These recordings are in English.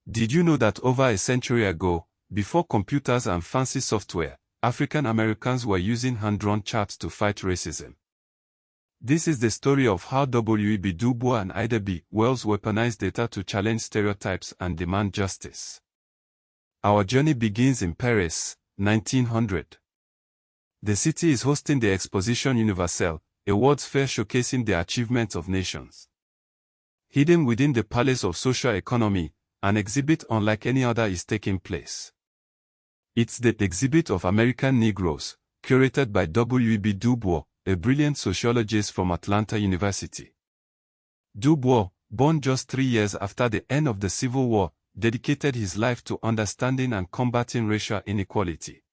Did you know that over a century ago, before computers and fancy software, African Americans were using hand-drawn charts to fight racism? This is the story of how W.E.B. Du Bois and Ida B. Wells weaponized data to challenge stereotypes and demand justice. Our journey begins in Paris, 1900. The city is hosting the Exposition Universelle, a world's fair showcasing the achievements of nations. Hidden within the Palace of Social Economy, an exhibit unlike any other is taking place. It's the exhibit of American Negroes, curated by W.E.B. Du Bois, a brilliant sociologist from Atlanta University. Du Bois, born just 3 years after the end of the Civil War, dedicated his life to understanding and combating racial inequality.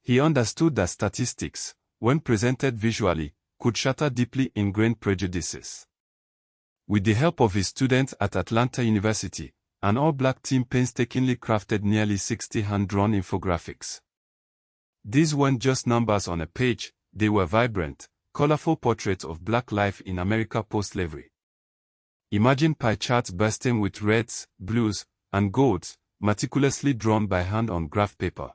He understood that statistics, when presented visually, could shatter deeply ingrained prejudices. With the help of his students at Atlanta University, an all-black team painstakingly crafted nearly 60 hand-drawn infographics. These weren't just numbers on a page, they were vibrant, colorful portraits of black life in America post-slavery. Imagine pie charts bursting with reds, blues, and golds, meticulously drawn by hand on graph paper.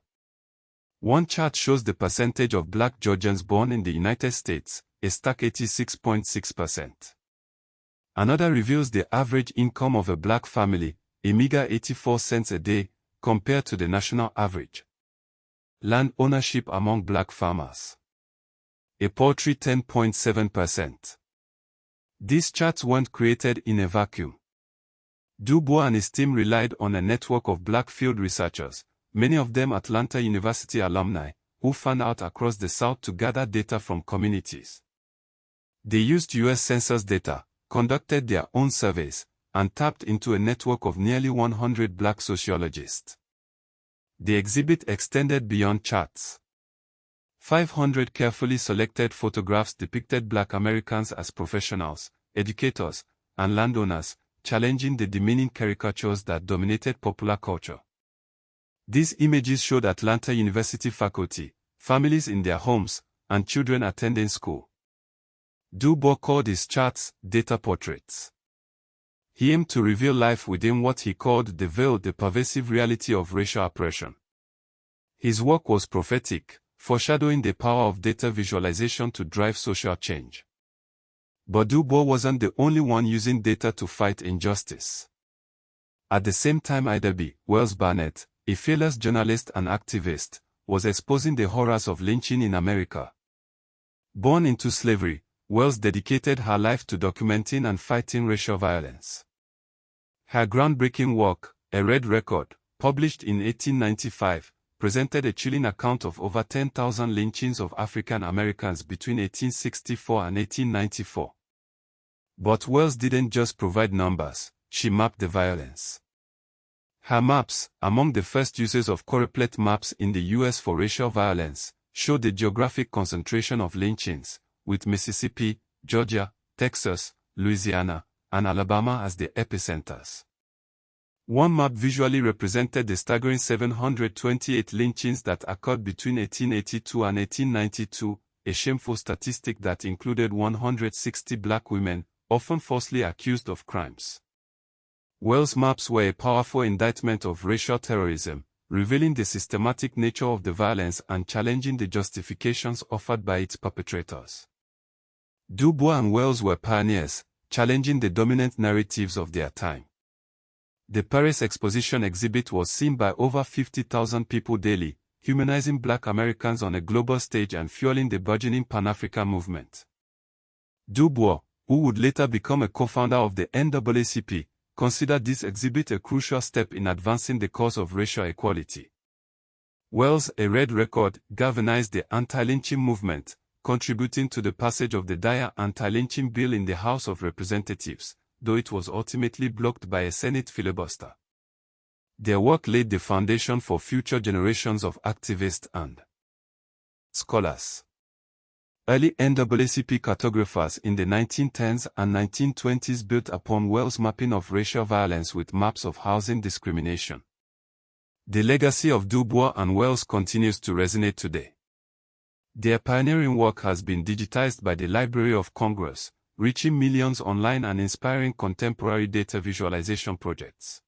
One chart shows the percentage of black Georgians born in the United States, a stark 86.6%. Another reveals the average income of a black family, a meager 84 cents a day, compared to the national average. Land ownership among black farmers, a paltry 10.7%. These charts weren't created in a vacuum. Du Bois and his team relied on a network of black field researchers, many of them Atlanta University alumni, who fanned out across the South to gather data from communities. They used U.S. Census data, conducted their own surveys, and tapped into a network of nearly 100 black sociologists. The exhibit extended beyond charts. 500 carefully selected photographs depicted black Americans as professionals, educators, and landowners, challenging the demeaning caricatures that dominated popular culture. These images showed Atlanta University faculty, families in their homes, and children attending school. Du Bois called his charts data portraits. He aimed to reveal life within what he called the veil, the pervasive reality of racial oppression. His work was prophetic, foreshadowing the power of data visualization to drive social change. But Du Bois wasn't the only one using data to fight injustice. At the same time, Ida B. Wells Barnett, a fearless journalist and activist, was exposing the horrors of lynching in America. Born into slavery, Wells dedicated her life to documenting and fighting racial violence. Her groundbreaking work, A Red Record, published in 1895, presented a chilling account of over 10,000 lynchings of African Americans between 1864 and 1894. But Wells didn't just provide numbers, she mapped the violence. Her maps, among the first uses of choropleth maps in the U.S. for racial violence, showed the geographic concentration of lynchings, with Mississippi, Georgia, Texas, Louisiana, and Alabama as the epicenters. One map visually represented the staggering 728 lynchings that occurred between 1882 and 1892, a shameful statistic that included 160 black women, often falsely accused of crimes. Wells' maps were a powerful indictment of racial terrorism, revealing the systematic nature of the violence and challenging the justifications offered by its perpetrators. Du Bois and Wells were pioneers, challenging the dominant narratives of their time. The Paris Exposition exhibit was seen by over 50,000 people daily, humanizing black Americans on a global stage and fueling the burgeoning Pan-African movement. Du Bois, who would later become a co-founder of the NAACP, considered this exhibit a crucial step in advancing the cause of racial equality. Wells' A Red Record galvanized the anti-lynching movement, contributing to the passage of the dire anti-lynching bill in the House of Representatives, though it was ultimately blocked by a Senate filibuster. Their work laid the foundation for future generations of activists and scholars. Early NAACP cartographers in the 1910s and 1920s built upon Wells' mapping of racial violence with maps of housing discrimination. The legacy of Du Bois and Wells continues to resonate today. Their pioneering work has been digitized by the Library of Congress, reaching millions online and inspiring contemporary data visualization projects.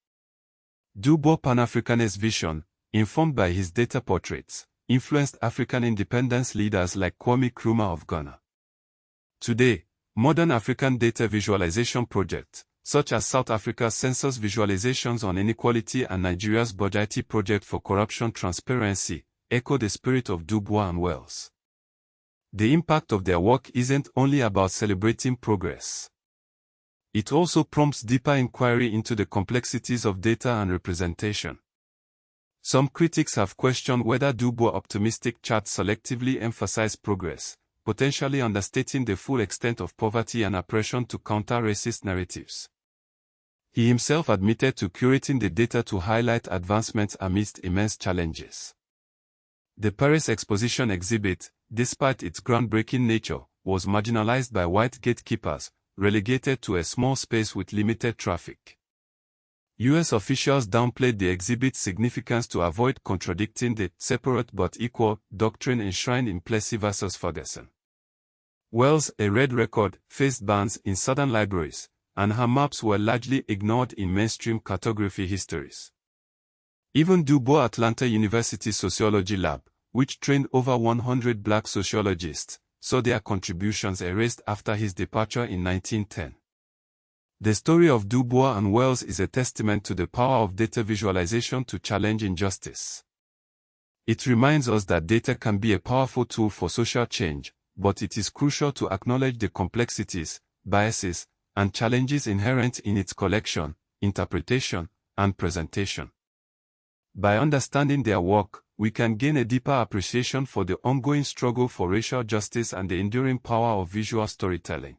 Du Bois' Pan-Africanist vision, informed by his data portraits, influenced African independence leaders like Kwame Nkrumah of Ghana. Today, modern African data visualization projects, such as South Africa's census visualizations on inequality and Nigeria's Bois Ida project for corruption transparency, echo the spirit of Du Bois and Wells. The impact of their work isn't only about celebrating progress. It also prompts deeper inquiry into the complexities of data and representation. Some critics have questioned whether Du Bois' optimistic charts selectively emphasize progress, potentially understating the full extent of poverty and oppression to counter racist narratives. He himself admitted to curating the data to highlight advancements amidst immense challenges. The Paris Exposition exhibit, despite its groundbreaking nature, was marginalized by white gatekeepers, relegated to a small space with limited traffic. U.S. officials downplayed the exhibit's significance to avoid contradicting the separate but equal doctrine enshrined in Plessy v. Ferguson. Wells, a red record, faced bans in Southern libraries, and her maps were largely ignored in mainstream cartography histories. Even Du Bois' Atlanta University Sociology Lab, which trained over 100 black sociologists, saw their contributions erased after his departure in 1910. The story of Du Bois and Wells is a testament to the power of data visualization to challenge injustice. It reminds us that data can be a powerful tool for social change, but it is crucial to acknowledge the complexities, biases, and challenges inherent in its collection, interpretation, and presentation. By understanding their work, we can gain a deeper appreciation for the ongoing struggle for racial justice and the enduring power of visual storytelling.